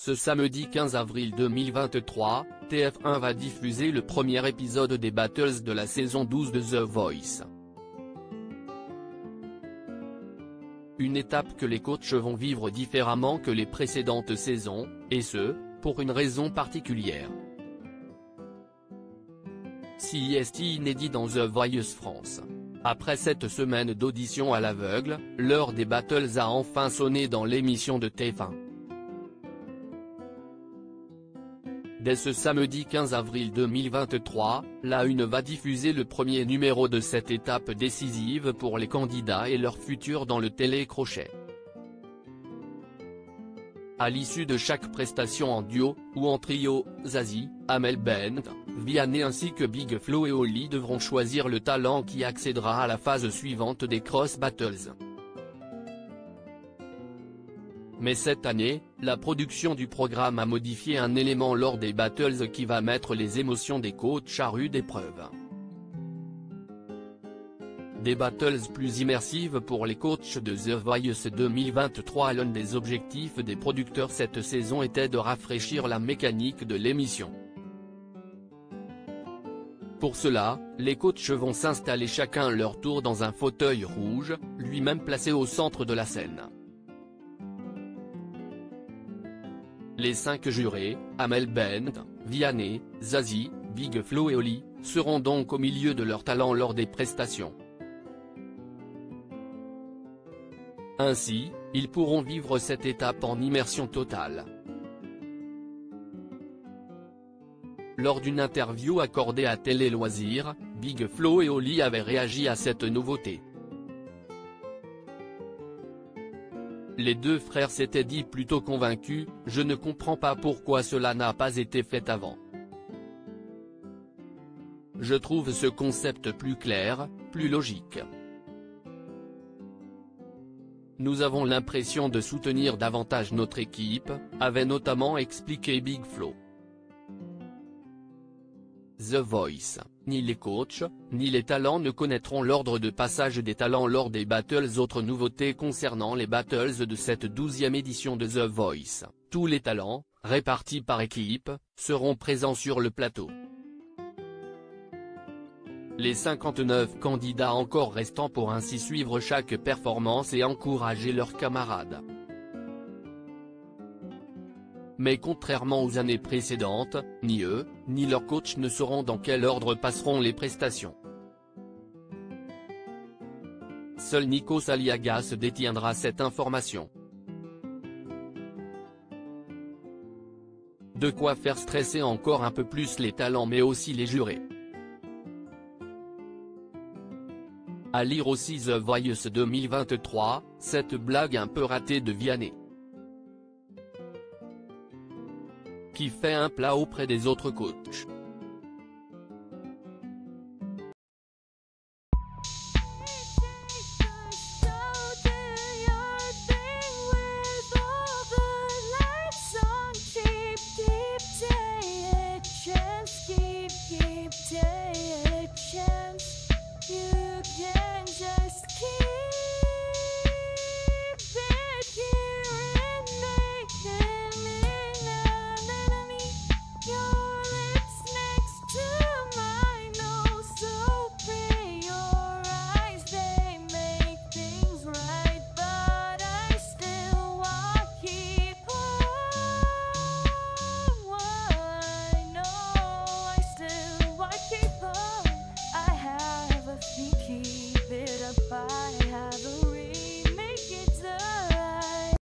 Ce samedi 15 avril 2023, TF1 va diffuser le premier épisode des Battles de la saison 12 de The Voice. Une étape que les coachs vont vivre différemment que les précédentes saisons, et ce, pour une raison particulière. C'est inédit dans The Voice France. Après 7 semaines d'audition à l'aveugle, l'heure des Battles a enfin sonné dans l'émission de TF1. Dès ce samedi 15 avril 2023, la Une va diffuser le premier numéro de cette étape décisive pour les candidats et leur futur dans le télécrochet. À l'issue de chaque prestation en duo, ou en trio, Zazie, Amel Bent, Vianney ainsi que Big Flo et Oli devront choisir le talent qui accédera à la phase suivante des Cross Battles. Mais cette année, la production du programme a modifié un élément lors des Battles qui va mettre les émotions des coachs à rude épreuve. Des Battles plus immersives pour les coachs de The Voice 2023. L'un des objectifs des producteurs cette saison était de rafraîchir la mécanique de l'émission. Pour cela, les coachs vont s'installer chacun leur tour dans un fauteuil rouge, lui-même placé au centre de la scène. Les 5 jurés, Amel Bent, Vianney, Zazie, Big Flo et Oli, seront donc au milieu de leur talent lors des prestations. Ainsi, ils pourront vivre cette étape en immersion totale. Lors d'une interview accordée à Télé Loisirs, Big Flo et Oli avaient réagi à cette nouveauté. Les deux frères s'étaient dit plutôt convaincus « Je ne comprends pas pourquoi cela n'a pas été fait avant. Je trouve ce concept plus clair, plus logique. Nous avons l'impression de soutenir davantage notre équipe », avait notamment expliqué Big Flo. The Voice, ni les coachs, ni les talents ne connaîtront l'ordre de passage des talents lors des Battles. Autre nouveauté concernant les Battles de cette 12e édition de The Voice, tous les talents, répartis par équipe, seront présents sur le plateau. Les 59 candidats encore restants pour ainsi suivre chaque performance et encourager leurs camarades. Mais contrairement aux années précédentes, ni eux, ni leurs coachs ne sauront dans quel ordre passeront les prestations. Seul Nikos Aliagas détiendra cette information. De quoi faire stresser encore un peu plus les talents mais aussi les jurés. À lire aussi The Voice 2023, cette blague un peu ratée de Vianney, qui fait un plat auprès des autres coachs. You can just keep